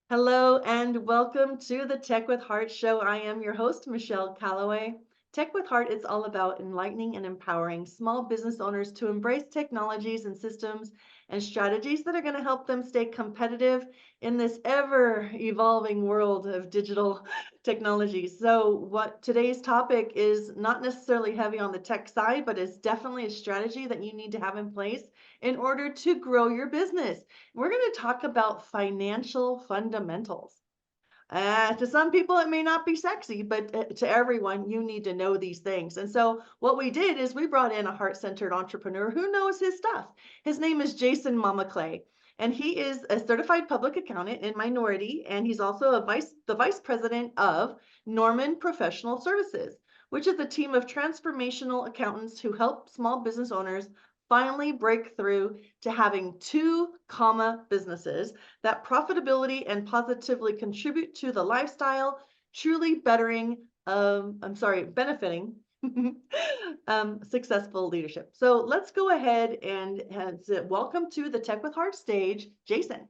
Hello and welcome to the Tech with Heart show. I am your host, Michelle Calloway. Tech with Heart is all about enlightening and empowering small business owners to embrace technologies and systems and strategies that are going to help them stay competitive in this ever evolving world of digital technology. So, what today's topic is not necessarily heavy on the tech side, but is definitely a strategy that you need to have in place in order to grow your business. We're going to talk about financial fundamentals. To some people, it may not be sexy, but to everyone, you need to know these things. And so, what we did is we brought in a heart centered entrepreneur who knows his stuff. His name is Jayson Mamaclay, and he is a certified public accountant in minority, and he's also the vice president of Norman Professional Services, which is a team of transformational accountants who help small business owners finally break through to having two comma businesses that profitability and positively contribute to the lifestyle, truly benefiting successful leadership. So let's go ahead and welcome to the Tech with Heart stage, Jayson.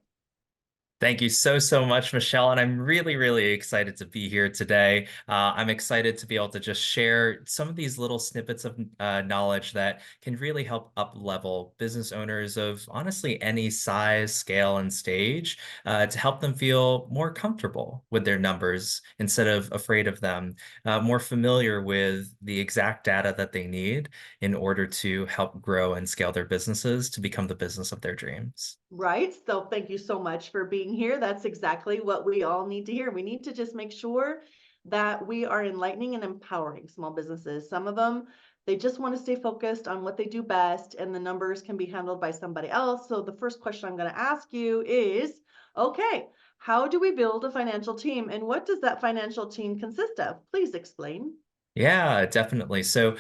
Thank you so much, Michelle. And I'm really excited to be here today. I'm excited to be able to just share some of these little snippets of knowledge that can really help up-level business owners of honestly any size, scale, and stage to help them feel more comfortable with their numbers instead of afraid of them, more familiar with the exact data that they need in order to help grow and scale their businesses to become the business of their dreams. Right. So thank you so much for being here. That's exactly what we all need to hear. We need to just make sure that we are enlightening and empowering small businesses. Some of them, they just want to stay focused on what they do best, and the numbers can be handled by somebody else. So the first question I'm going to ask you is, okay, how do we build a financial team, and what does that financial team consist of? Please explain. Yeah, definitely. So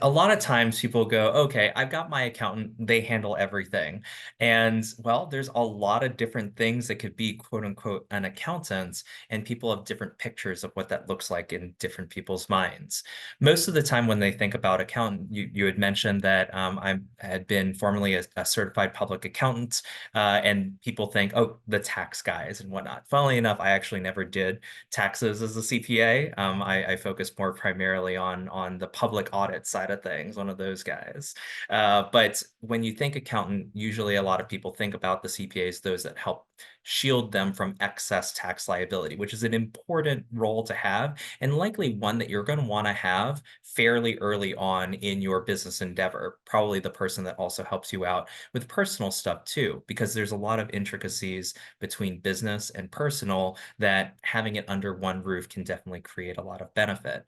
a lot of times people go, okay, I've got my accountant, they handle everything. And well, there's a lot of different things that could be quote unquote an accountant, and people have different pictures of what that looks like in different people's minds. Most of the time when they think about accountant, you had mentioned that I had been formerly a certified public accountant, and people think, oh, the tax guys and whatnot. Funnily enough, I actually never did taxes as a CPA. I focus more primarily on the public audit side of things, one of those guys. But when you think accountant, usually a lot of people think about the CPAs, those that help shield them from excess tax liability, which is an important role to have, and likely one that you're going to want to have fairly early on in your business endeavor. Probably the person that also helps you out with personal stuff too, because there's a lot of intricacies between business and personal that having it under one roof can definitely create a lot of benefit.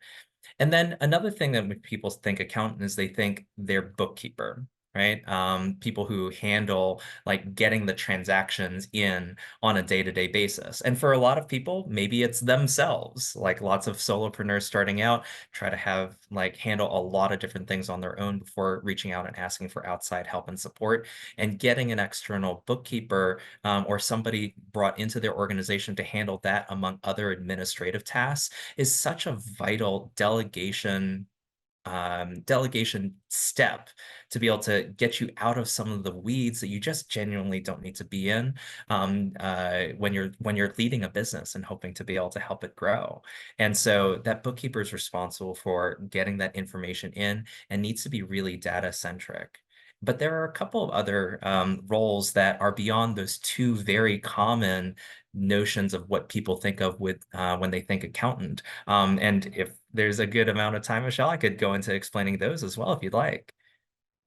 And then another thing that when people think accountant is they think they're bookkeeper, right? People who handle like getting the transactions in on a day-to-day basis. And for a lot of people, maybe it's themselves. Like lots of solopreneurs starting out try to have like handle a lot of different things on their own before reaching out and asking for outside help and support. And getting an external bookkeeper or somebody brought into their organization to handle that among other administrative tasks is such a vital delegation step to be able to get you out of some of the weeds that you just genuinely don't need to be in when you're leading a business and hoping to be able to help it grow. And so that bookkeeper is responsible for getting that information in and needs to be really data centric. But there are a couple of other roles that are beyond those two very common notions of what people think of with when they think accountant. And if there's a good amount of time, Michelle, I could go into explaining those as well if you'd like.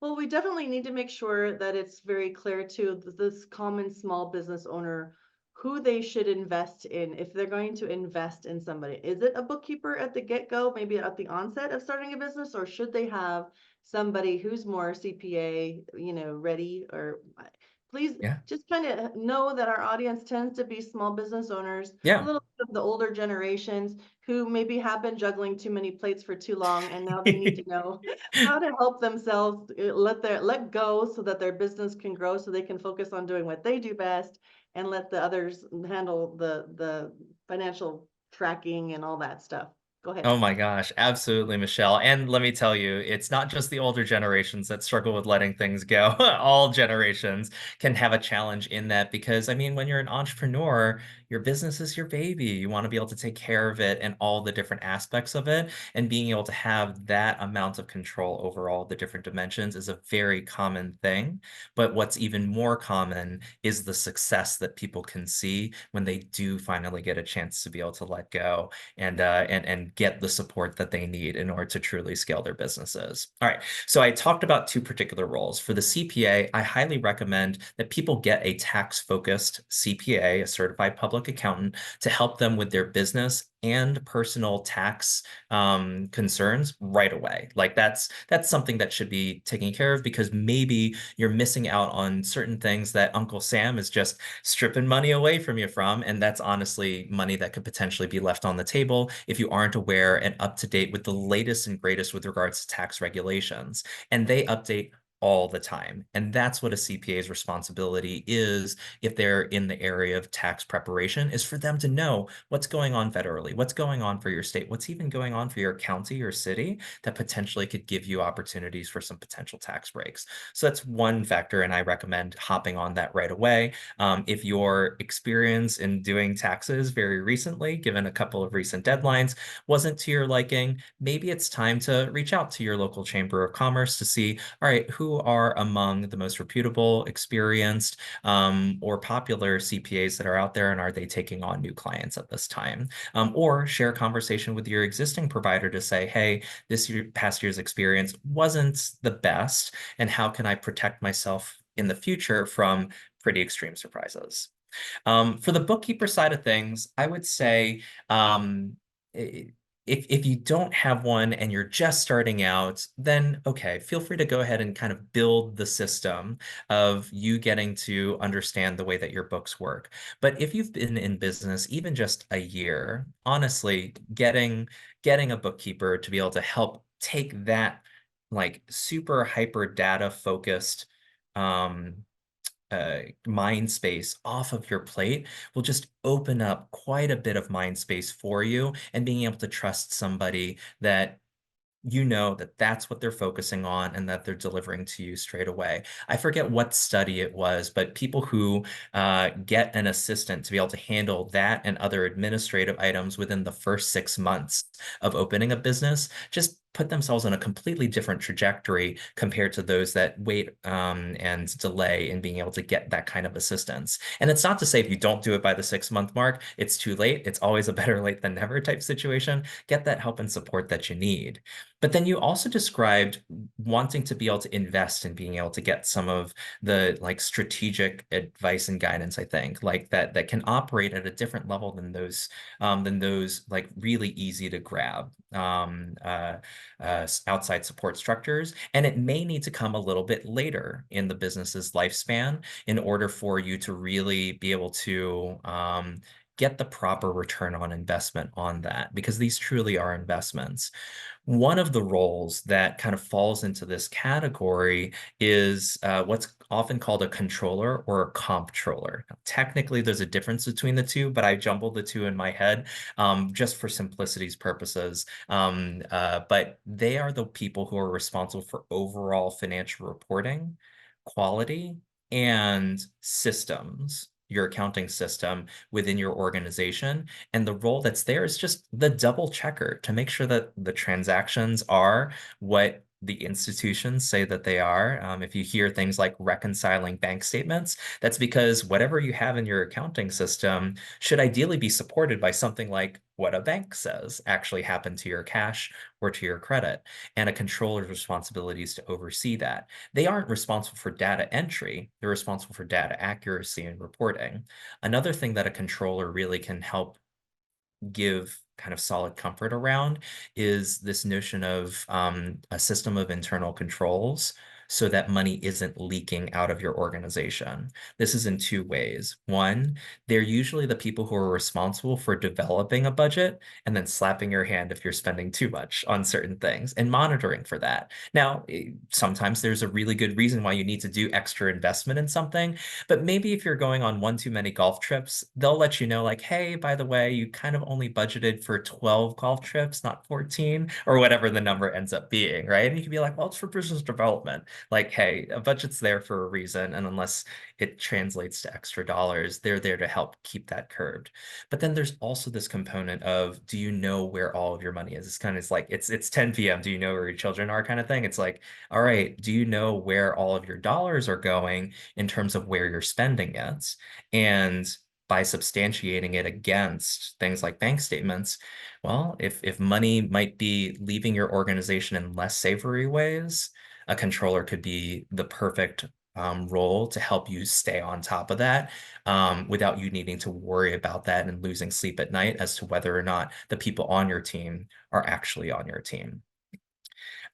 Well, we definitely need to make sure that it's very clear to this common small business owner who they should invest in if they're going to invest in somebody. Is it a bookkeeper at the get-go, maybe at the onset of starting a business, or should they have somebody who's more CPA, ready? Or please Yeah. just kind of know that our audience tends to be small business owners, a Yeah. little bit of the older generations who maybe have been juggling too many plates for too long, and now they need to know how to help themselves let go so that their business can grow, so they can focus on doing what they do best, and let the others handle the financial tracking and all that stuff. Go ahead. Oh my gosh, absolutely, Michelle. And let me tell you, it's not just the older generations that struggle with letting things go. All generations can have a challenge in that because, I mean, when you're an entrepreneur, your business is your baby. You want to be able to take care of it and all the different aspects of it. And being able to have that amount of control over all the different dimensions is a very common thing. But what's even more common is the success that people can see when they do finally get a chance to be able to let go and get the support that they need in order to truly scale their businesses. All right, so I talked about two particular roles. For the CPA, I highly recommend that people get a tax-focused CPA, a certified public accountant, to help them with their business and personal tax concerns right away. Like that's something that should be taken care of because maybe you're missing out on certain things that Uncle Sam is just stripping money away from you from, and that's honestly money that could potentially be left on the table if you aren't aware and up to date with the latest and greatest with regards to tax regulations. And they update all the time. And that's what a CPA's responsibility is if they're in the area of tax preparation, is for them to know what's going on federally, what's going on for your state, what's even going on for your county or city that potentially could give you opportunities for some potential tax breaks. So that's one factor, and I recommend hopping on that right away. If your experience in doing taxes very recently, given a couple of recent deadlines, wasn't to your liking, maybe it's time to reach out to your local chamber of commerce to see, all right, who are among the most reputable, experienced, or popular CPAs that are out there, and are they taking on new clients at this time? Or share a conversation with your existing provider to say, hey, past year's experience wasn't the best, and how can I protect myself in the future from pretty extreme surprises? For the bookkeeper side of things, I would say um, if you don't have one and you're just starting out, then okay, feel free to go ahead and kind of build the system of you getting to understand the way that your books work. But if you've been in business even just a year, honestly, getting a bookkeeper to be able to help take that like super hyper data focused um, mind space off of your plate will just open up quite a bit of mind space for you, and being able to trust somebody that you know that that's what they're focusing on and that they're delivering to you straight away. I forget what study it was, but people who get an assistant to be able to handle that and other administrative items within the first 6 months of opening a business just put themselves on a completely different trajectory compared to those that wait and delay in being able to get that kind of assistance. And it's not to say if you don't do it by the 6 month mark, it's too late. It's always a better late than never type situation. Get that help and support that you need. But then you also described wanting to be able to invest and being able to get some of the like strategic advice and guidance, I think, like that can operate at a different level than those like really easy to grab outside support structures. And it may need to come a little bit later in the business's lifespan in order for you to really be able to get the proper return on investment on that, because these truly are investments. One of the roles that kind of falls into this category is what's often called a controller or a comptroller. Now, technically, there's a difference between the two, but I jumbled the two in my head just for simplicity's purposes. But they are the people who are responsible for overall financial reporting, quality, and systems, your accounting system within your organization. And the role that's there is just the double checker to make sure that the transactions are what the institutions say that they are. If you hear things like reconciling bank statements, that's because whatever you have in your accounting system should ideally be supported by something like what a bank says actually happened to your cash or to your credit. And a controller's responsibility is to oversee that. They aren't responsible for data entry, they're responsible for data accuracy and reporting. Another thing that a controller really can help give kind of solid comfort around is this notion of a system of internal controls. so that money isn't leaking out of your organization. This is in two ways. One, they're usually the people who are responsible for developing a budget and then slapping your hand if you're spending too much on certain things and monitoring for that. Now, sometimes there's a really good reason why you need to do extra investment in something, but maybe if you're going on one too many golf trips, they'll let you know, like, hey, by the way, you kind of only budgeted for 12 golf trips, not 14, or whatever the number ends up being, right? And you can be like, well, it's for business development. Like, hey, a budget's there for a reason. And unless it translates to extra dollars, they're there to help keep that curbed. But then there's also this component of, do you know where all of your money is? It's kind of like, it's 10 p.m. Do you know where your children are kind of thing? It's like, all right, do you know where all of your dollars are going in terms of where you're spending it? And by substantiating it against things like bank statements, well, if money might be leaving your organization in less savory ways, a controller could be the perfect role to help you stay on top of that without you needing to worry about that and losing sleep at night as to whether or not the people on your team are actually on your team.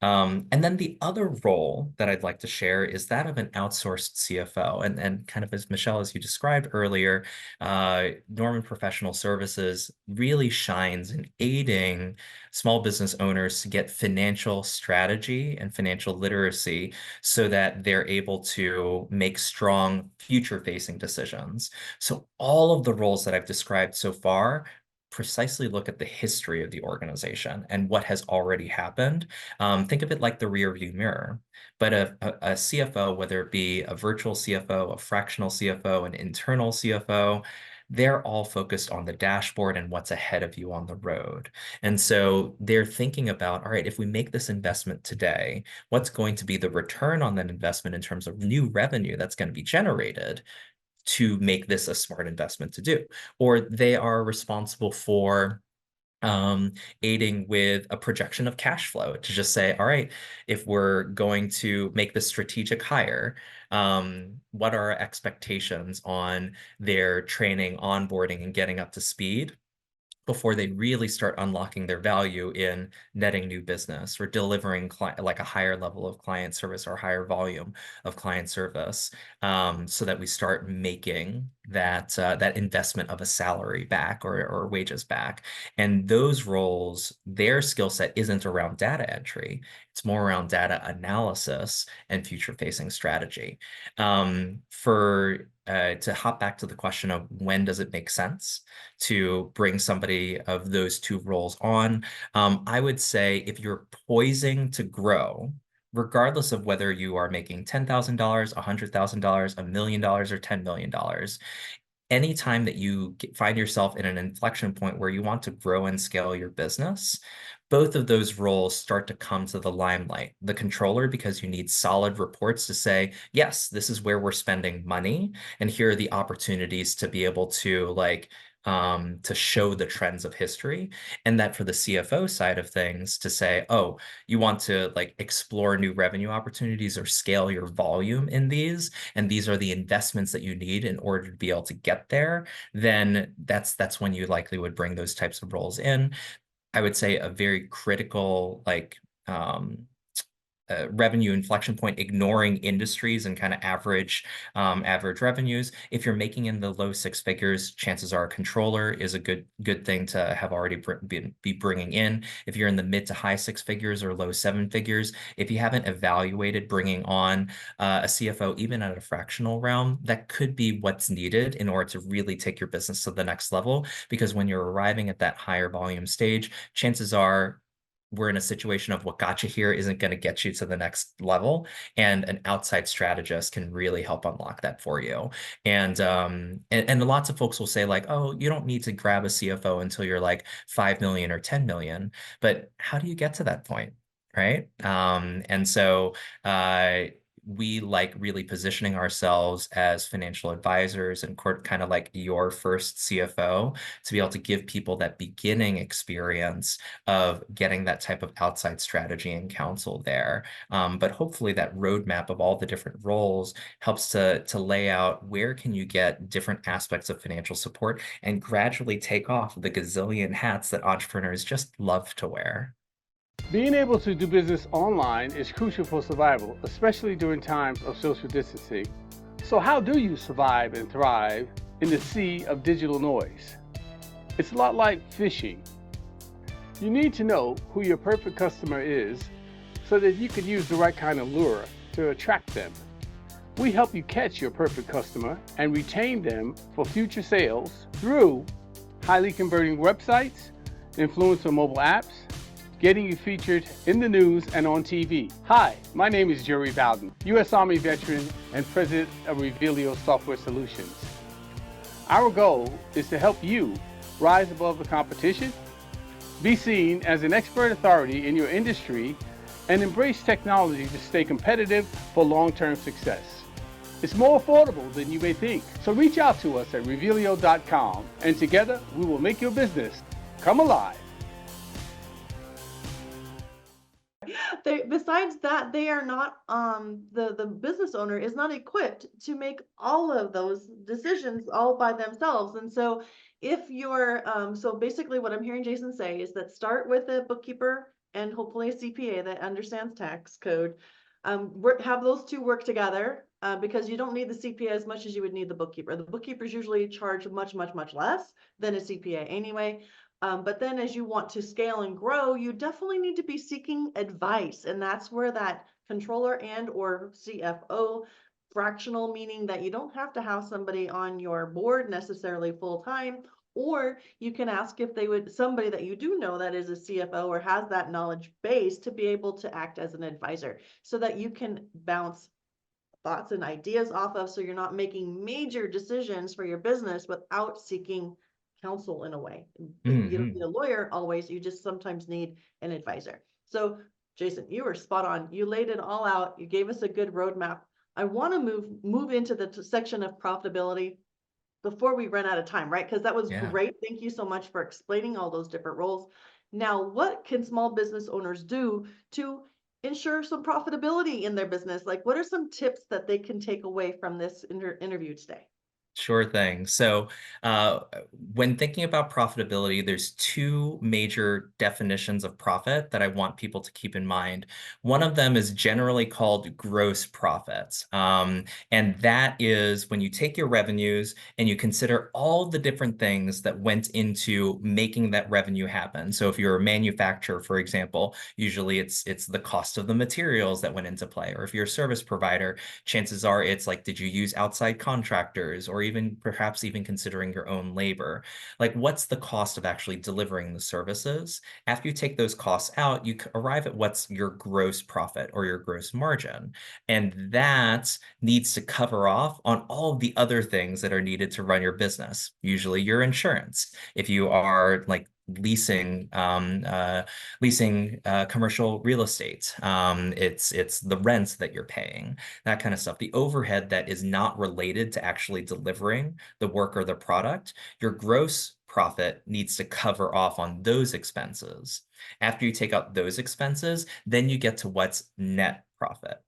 And then the other role that I'd like to share is that of an outsourced CFO. And kind of as Michelle, as you described earlier, Norman Professional Services really shines in aiding small business owners to get financial strategy and financial literacy so that they're able to make strong future-facing decisions. So all of the roles that I've described so far precisely look at the history of the organization and what has already happened. Think of it like the rear view mirror, but a CFO, whether it be a virtual CFO, a fractional CFO, an internal CFO, they're all focused on the dashboard and what's ahead of you on the road. And so they're thinking about, all right, if we make this investment today, what's going to be the return on that investment in terms of new revenue that's going to be generated to make this a smart investment to do? Or they are responsible for aiding with a projection of cash flow to just say, all right, if we're going to make this strategic hire, what are our expectations on their training, onboarding, and getting up to speed before they really start unlocking their value in netting new business or delivering like a higher level of client service or higher volume of client service, so that we start making that investment of a salary back or wages back. And those roles, their skill set isn't around data entry. It's more around data analysis and future-facing strategy. To hop back to the question of when does it make sense to bring somebody of those two roles on, I would say if you're poising to grow, regardless of whether you are making $10,000, $100,000, $1 million, or $10 million, anytime that you find yourself in an inflection point where you want to grow and scale your business, both of those roles start to come to the limelight. The controller, because you need solid reports to say, yes, this is where we're spending money, and here are the opportunities to be able to to show the trends of history. And that for the CFO side of things to say, oh, you want to like explore new revenue opportunities or scale your volume in these, and these are the investments that you need in order to be able to get there, then that's when you likely would bring those types of roles in. I would say a very critical revenue inflection point, ignoring industries and kind of average revenues. If you're making in the low six figures, chances are a controller is a good thing to have already be bringing in. If you're in the mid to high six figures or low seven figures, if you haven't evaluated bringing on a CFO, even at a fractional realm, that could be what's needed in order to really take your business to the next level. Because when you're arriving at that higher volume stage, chances are we're in a situation of what got you here isn't going to get you to the next level, and an outside strategist can really help unlock that for you. And lots of folks will say like, oh, you don't need to grab a CFO until you're like 5 million or 10 million, but how do you get to that point? Right. And so we like really positioning ourselves as financial advisors and kind of like your first CFO to be able to give people that beginning experience of getting that type of outside strategy and counsel there. But hopefully that roadmap of all the different roles helps to lay out where can you get different aspects of financial support and gradually take off the gazillion hats that entrepreneurs just love to wear. Being able to do business online is crucial for survival, especially during times of social distancing. So, how do you survive and thrive in the sea of digital noise? It's a lot like fishing. You need to know who your perfect customer is so that you can use the right kind of lure to attract them. We help you catch your perfect customer and retain them for future sales through highly converting websites, influencer mobile apps, getting you featured in the news and on TV. Hi, my name is Jerry Bowden, U.S. Army veteran and president of Revelio Software Solutions. Our goal is to help you rise above the competition, be seen as an expert authority in your industry, and embrace technology to stay competitive for long-term success. It's more affordable than you may think. So reach out to us at revelio.com and together we will make your business come alive. Besides that, they are not the business owner is not equipped to make all of those decisions all by themselves. And so if you're so basically what I'm hearing Jason say is that start with a bookkeeper and hopefully a CPA that understands tax code. Have those two work together because you don't need the CPA as much as you would need the bookkeeper. The bookkeepers usually charge much, much, much less than a CPA anyway. But then as you want to scale and grow, you definitely need to be seeking advice. And that's where that controller and or CFO fractional, meaning that you don't have to have somebody on your board necessarily full time, or you can ask if they would, somebody that you do know that is a CFO or has that knowledge base to be able to act as an advisor so that you can bounce thoughts and ideas off of, so you're not making major decisions for your business without seeking counsel in a way. You don't need a lawyer always, you just sometimes need an advisor. So Jason, you were spot on. You laid it all out. You gave us a good roadmap. I want to move into the section of profitability before we run out of time, right? Because that was Yeah. great. Thank you so much for explaining all those different roles. Now, what can small business owners do to ensure some profitability in their business? Like, what are some tips that they can take away from this interview today? Sure thing. So, uh, when thinking about profitability, there's two major definitions of profit that I want people to keep in mind. One of them is generally called gross profits. And that is when you take your revenues and you consider all the different things that went into making that revenue happen. So if you're a manufacturer, for example, usually it's the cost of the materials that went into play. Or if you're a service provider, chances are it's like, did you use outside contractors or even perhaps even considering your own labor? Like, what's the cost of actually delivering the services? After you take those costs out, you arrive at what's your gross profit or your gross margin. And that needs to cover off on all of the other things that are needed to run your business, usually your insurance. If you are like leasing commercial real estate. It's the rents that you're paying, that kind of stuff. The overhead that is not related to actually delivering the work or the product, your gross profit needs to cover off on those expenses. After you take out those expenses, then you get to what's net profit.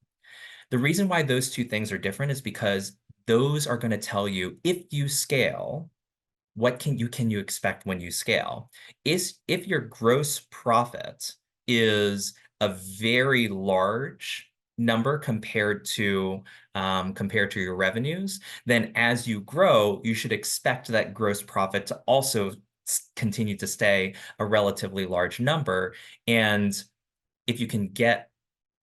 The reason why those two things are different is because those are going to tell you if you scale, what can you expect when you scale? Is if your gross profit is a very large number compared to your revenues, then as you grow, you should expect that gross profit to also continue to stay a relatively large number. And if you can get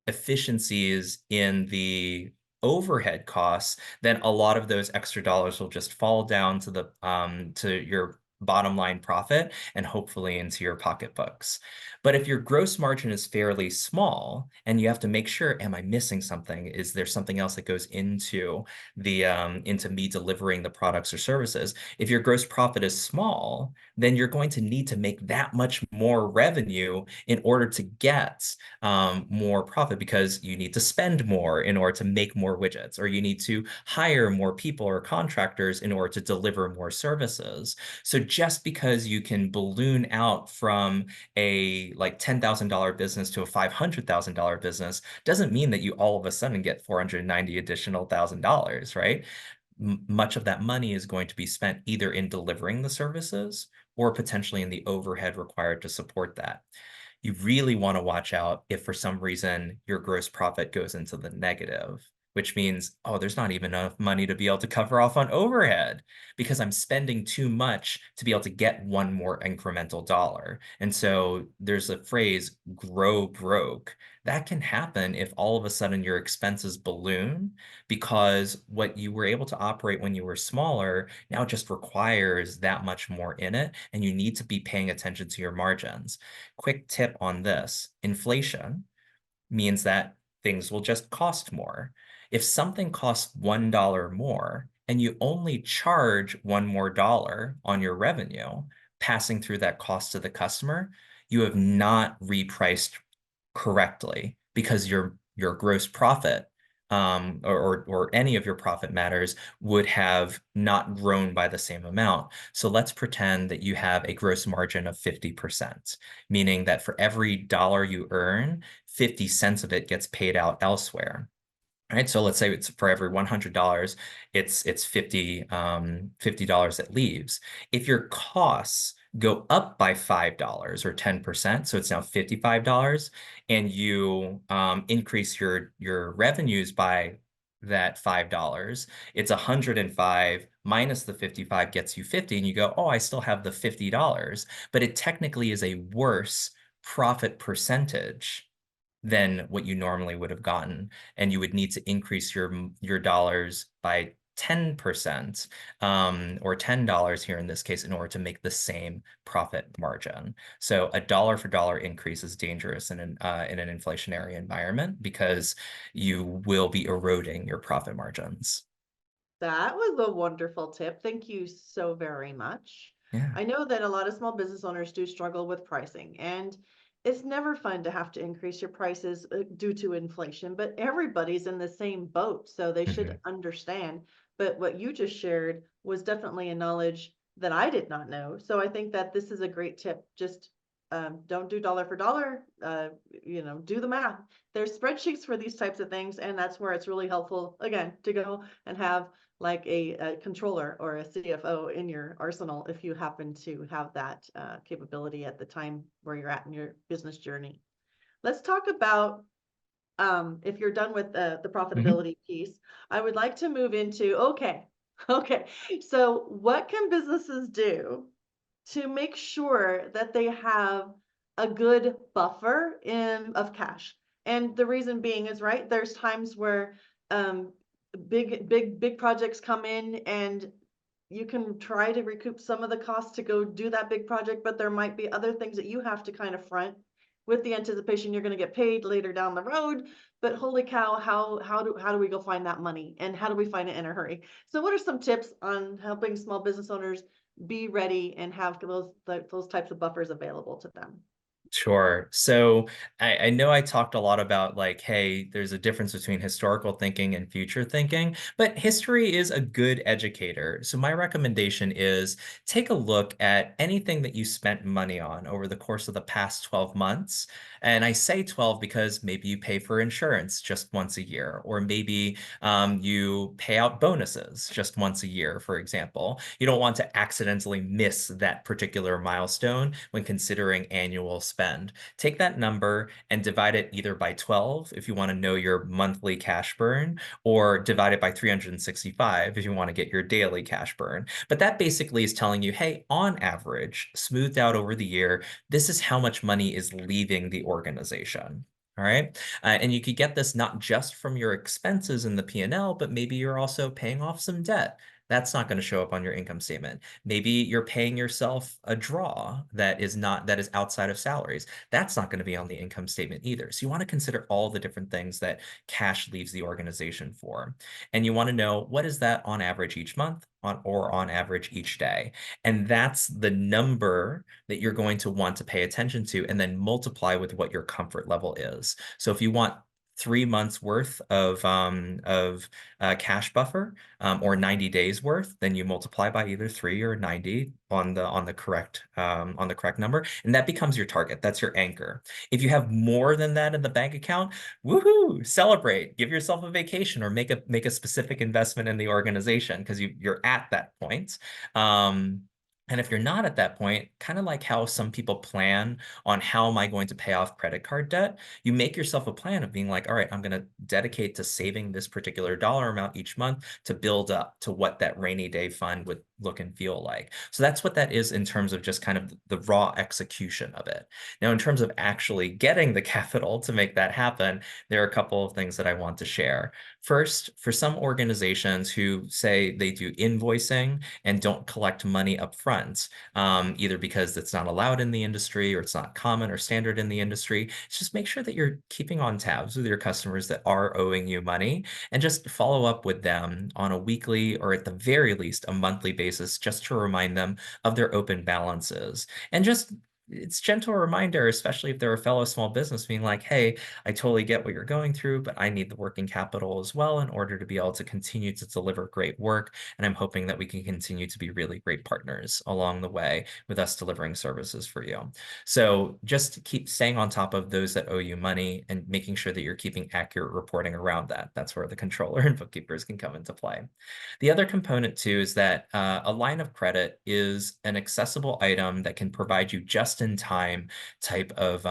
efficiencies in the overhead costs, then a lot of those extra dollars will just fall down to the to your bottom line profit and hopefully into your pocketbooks. But if your gross margin is fairly small and you have to make sure, am I missing something? Is there something else that goes into the into me delivering the products or services? If your gross profit is small, then you're going to need to make that much more revenue in order to get more profit, because you need to spend more in order to make more widgets, or you need to hire more people or contractors in order to deliver more services. So just because you can balloon out from a like $10,000 business to a $500,000 business doesn't mean that you all of a sudden get 490 additional $1,000, right? Much of that money is going to be spent either in delivering the services or potentially in the overhead required to support that. You really want to watch out if for some reason your gross profit goes into the negative, which means, oh, there's not even enough money to be able to cover off on overhead because I'm spending too much to be able to get one more incremental dollar. And so there's a phrase, grow broke. That can happen if all of a sudden your expenses balloon because what you were able to operate when you were smaller now just requires that much more in it, and you need to be paying attention to your margins. Quick tip on this, inflation means that things will just cost more. If something costs $1 more and you only charge one more dollar on your revenue, passing through that cost to the customer, you have not repriced correctly because your gross profit or any of your profit matters would have not grown by the same amount. So let's pretend that you have a gross margin of 50%, meaning that for every dollar you earn, 50 cents of it gets paid out elsewhere. Right. So let's say it's for every $100, it's $50 that leaves. If your costs go up by $5 or 10%, so it's now $55, and you increase your revenues by that $5, it's 105 minus the 55 gets you 50, and you go, oh, I still have the $50, but it technically is a worse profit percentage than what you normally would have gotten. And you would need to increase your dollars by 10% or $10 here in this case in order to make the same profit margin. So a dollar for dollar increase is dangerous in an inflationary environment because you will be eroding your profit margins. That was a wonderful tip. Thank you so very much. Yeah. I know that a lot of small business owners do struggle with pricing, and it's never fun to have to increase your prices due to inflation, but everybody's in the same boat, so they should Mhm. understand. But what you just shared was definitely a knowledge that I did not know. So I think that this is a great tip. Just don't do dollar for dollar, do the math. There's spreadsheets for these types of things, and that's where it's really helpful, again, to go and have like a controller or a CFO in your arsenal if you happen to have that capability at the time where you're at in your business journey. Let's talk about if you're done with the Mhm. profitability piece, I would like to move into, okay, so what can businesses do to make sure that they have a good buffer of cash? And the reason being is, right, there's times where um, big projects come in, and you can try to recoup some of the costs to go do that big project, but there might be other things that you have to kind of front with the anticipation you're going to get paid later down the road. But holy cow, how do we go find that money, and how do we find it in a hurry? So what are some tips on helping small business owners be ready and have those types of buffers available to them? Sure. So I know I talked a lot about like, hey, there's a difference between historical thinking and future thinking, but history is a good educator. So my recommendation is take a look at anything that you spent money on over the course of the past 12 months. And I say 12 because maybe you pay for insurance just once a year, or maybe you pay out bonuses just once a year, for example. You don't want to accidentally miss that particular milestone when considering annual spend. Take that number and divide it either by 12 if you want to know your monthly cash burn, or divide it by 365 if you want to get your daily cash burn. But that basically is telling you, hey, on average, smoothed out over the year, this is how much money is leaving the organization. All right. And you could get this not just from your expenses in the P&L, but maybe you're also paying off some debt. That's not going to show up on your income statement. Maybe you're paying yourself a draw that is outside of salaries. That's not going to be on the income statement either. So you want to consider all the different things that cash leaves the organization for. And you want to know, what is that on average each month or on average each day? And that's the number that you're going to want to pay attention to, and then multiply with what your comfort level is. So if you want 3 months worth of cash buffer, or 90 days worth, then you multiply by either 3 or 90 on the correct number, and that becomes your target. That's your anchor. If you have more than that in the bank account, woohoo! Celebrate, give yourself a vacation, or make a specific investment in the organization because you're at that point. And if you're not at that point, kind of like how some people plan on how am I going to pay off credit card debt, you make yourself a plan of being like, all right, I'm going to dedicate to saving this particular dollar amount each month to build up to what that rainy day fund would look and feel like. So that's what that is in terms of just kind of the raw execution of it. Now, in terms of actually getting the capital to make that happen, there are a couple of things that I want to share. First, for some organizations who say they do invoicing and don't collect money up front, either because it's not allowed in the industry or it's not common or standard in the industry. Just make sure that you're keeping on tabs with your customers that are owing you money and just follow up with them on a weekly or at the very least a monthly basis just to remind them of their open balances. And just it's gentle reminder, especially if they're a fellow small business, being like, hey, I totally get what you're going through, but I need the working capital as well in order to be able to continue to deliver great work. And I'm hoping that we can continue to be really great partners along the way with us delivering services for you. So just keep staying on top of those that owe you money and making sure that you're keeping accurate reporting around that. That's where the controller and bookkeepers can come into play. The other component too is that a line of credit is an accessible item that can provide you just in time type of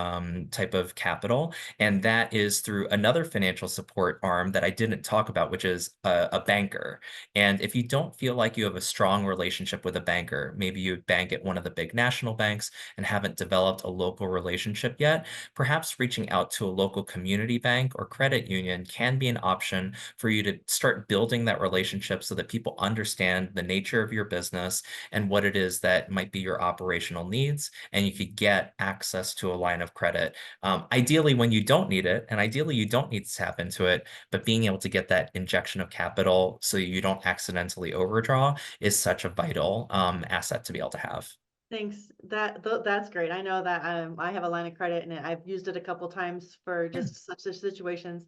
capital, and that is through another financial support arm that I didn't talk about, which is a banker. And if you don't feel like you have a strong relationship with a banker, maybe you bank at one of the big national banks and haven't developed a local relationship yet, perhaps reaching out to a local community bank or credit union can be an option for you to start building that relationship so that people understand the nature of your business and what it is that might be your operational needs, and you could get access to a line of credit. Ideally when you don't need it, and ideally you don't need to tap into it, but being able to get that injection of capital so you don't accidentally overdraw is such a vital asset to be able to have. Thanks. That's great. I know that I have a line of credit and I've used it a couple times for just such situations.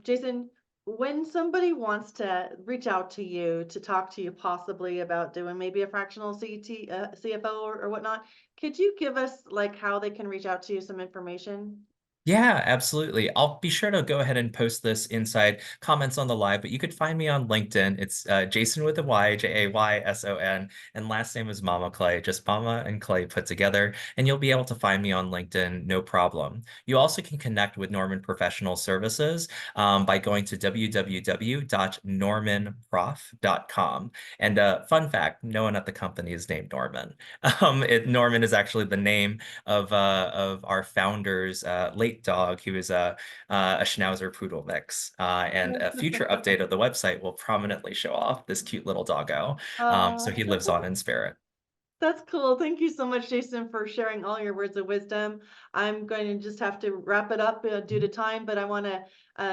Jason, when somebody wants to reach out to you to talk to you possibly about doing maybe a fractional CFO or whatnot, could you give us like how they can reach out to you, some information? Yeah, absolutely. I'll be sure to go ahead and post this inside comments on the live, but you could find me on LinkedIn. It's Jayson with a Y, Jayson, and last name is Mamaclay, just Mama and Clay put together, and you'll be able to find me on LinkedIn, no problem. You also can connect with Norman Professional Services by going to www.normanprof.com. And fun fact, no one at the company is named Norman. Norman is actually the name of our founder's late dog, who is a Schnauzer Poodle mix. And a future update of the website will prominently show off this cute little doggo. So he lives on in spirit. That's cool. Thank you so much, Jason, for sharing all your words of wisdom. I'm going to just have to wrap it up due to time, but I want to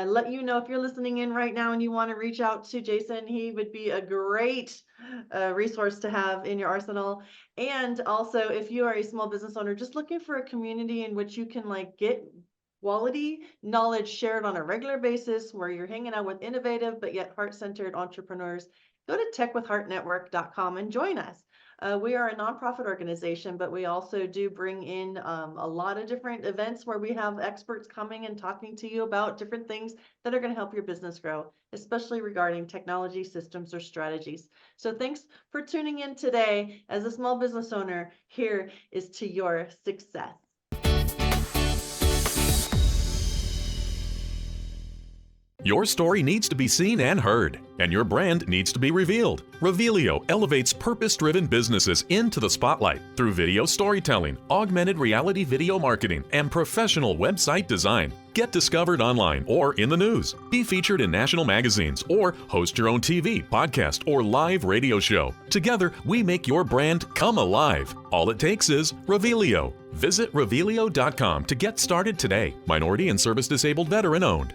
let you know if you're listening in right now and you want to reach out to Jason, he would be a great resource to have in your arsenal. And also, if you are a small business owner just looking for a community in which you can like get quality knowledge shared on a regular basis where you're hanging out with innovative but yet heart-centered entrepreneurs, go to techwithheartnetwork.com and join us. We are a nonprofit organization, but we also do bring in a lot of different events where we have experts coming and talking to you about different things that are going to help your business grow, especially regarding technology, systems, or strategies. So thanks for tuning in today. As a small business owner, here is to your success. Your story needs to be seen and heard, and your brand needs to be revealed. Revealio elevates purpose-driven businesses into the spotlight through video storytelling, augmented reality video marketing, and professional website design. Get discovered online or in the news. Be featured in national magazines or host your own TV, podcast, or live radio show. Together, we make your brand come alive. All it takes is Revealio. Visit Revealio.com to get started today. Minority and service disabled veteran owned.